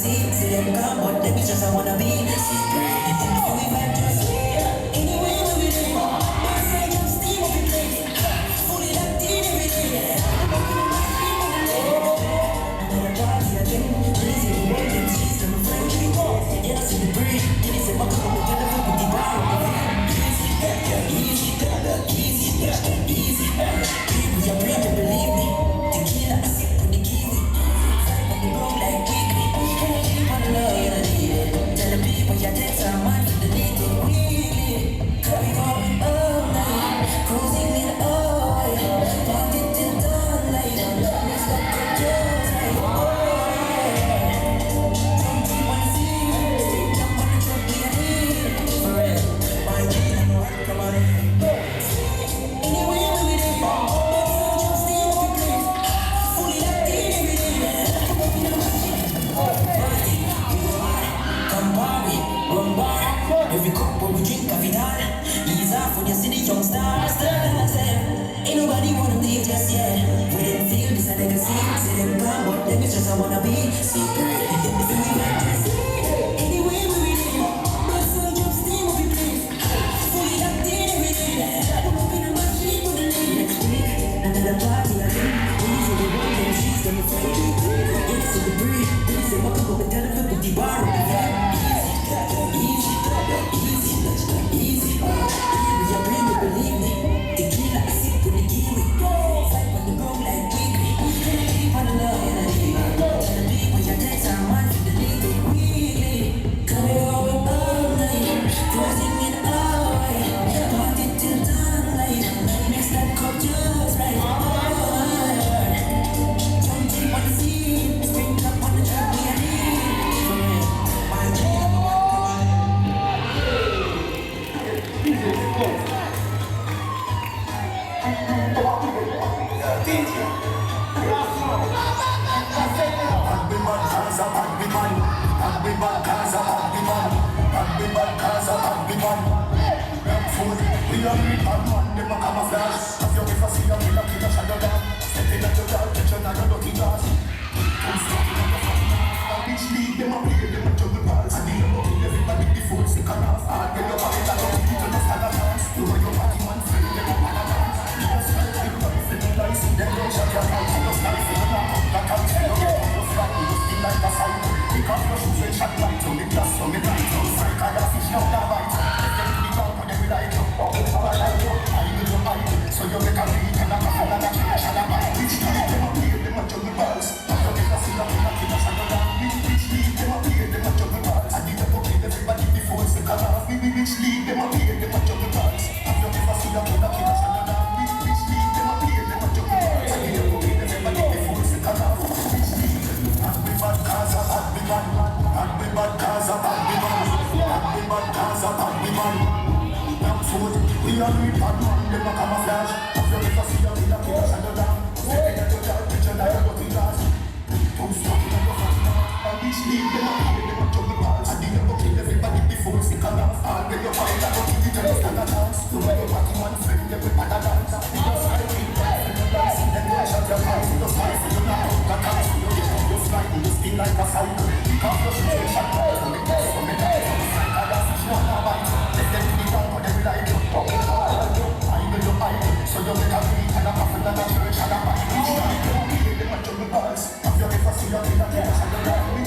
legacy. See them come, but them bitches I wanna be. Secret. So we vibe just anyway we live. Say just steam up the place. Fully locked in every day. Another party again. Easy to work them system French. Yeah, I see the breeze. Yeah, they say my come with the fuck with the bar. Easy, easy, easy. People you bring to believe me. Tequila, I sip with the kiwi. Fight on the road like weekly. Keep on the love, you don't need it. Tell the people you take some money to delete it. Weekly, cause we going all night. Cruising in the oil. Party till dawn light. Next up the girls like oh yeah. Don't you wanna see? Jump on the truck, we are here. For real, my G, I know how to come on in. Anyway, we live. Every cup where we drink a final. Ease off when you see the young stars. Ain't nobody wanna leave just yet. We didn't feel this a legacy. See them come, but them is just I wanna be. Secret. Anyway, we live. But so jump steam up your place. Fully locked in every day. Put up in a machine with the lady next week. Another party again. Easy to run them sheets, them it's like it's in the breeze. They say what come up and tell them to put the bar on the vibe. Easy, you bring me, believe me. Tequila, I sip with the kiwi. Fight on the road like weekly. Keep on the love, you don't need it. Tell the people you take some money to delete it weekly. Cause we going all night. Cruising in the highway. Party till dawn light. Mix that cup just right. Don't you wanna see? Spring up on the track, we are here. For real, my dream. We are real bad man, them a camouflage. If you ever see a killer, killer shadow down. Stepping at your door, catch another dirty glass. Come stepping at your fucking ass. A bitch league, them a play, them a juggle balls. And they don't kill everybody before it's second half. Hard when you're party, that don't people no stand a chance. You are your party man friend, them a pan a dance. You just like everybody feeling like see them don't shut your mouth. You just like feeling like that can't see you get on your flight. You just feel like a fight. Because your shoes ain't shot right, so me glass, so me light. So strike a glass, fish not that bite. Let them to the ground when they like you. So you make a beat and a couple and a cash and a bite. Which lead them a play, them a juggle balls. After they can see a killer, killer shadow down. Which lead them a play, them a juggle balls. And they don't kill everybody before it's the cut off. Which lead them a play, them a juggle balls. After they can see a killer, killer shadow down. Which lead them a play, them a juggle balls. And they don't kill everybody before it's the cut off. Which lead and we bad cars up and we man. And we bad cars up and we man. And we bad cars up and we man. We are real bad man, them a camouflage. If you ever see a killer, killer shadow down. Stepping at your door, catch another dirty glass. Don't stop in your fucking mouth. And which lead them a play, them a juggle balls. And they never kill everybody before it's sick enough. All when you find that, don't give it a stand a chance. You know your party man friend, them with bad a dance. Because I feel bad for your life. Then you shut your mouth, you just fight for your life. That comes to your head, you slide, you spin like a cycle. Because your shoes ain't shut right, so make us come in there. So strike a glass, fish one a bite. Let them to the ground, but they like you. So you make a beat and a coffin and a church and a bite. Which time you don't play them a juggle balls. Have you ever seen a killer, killer shadow down?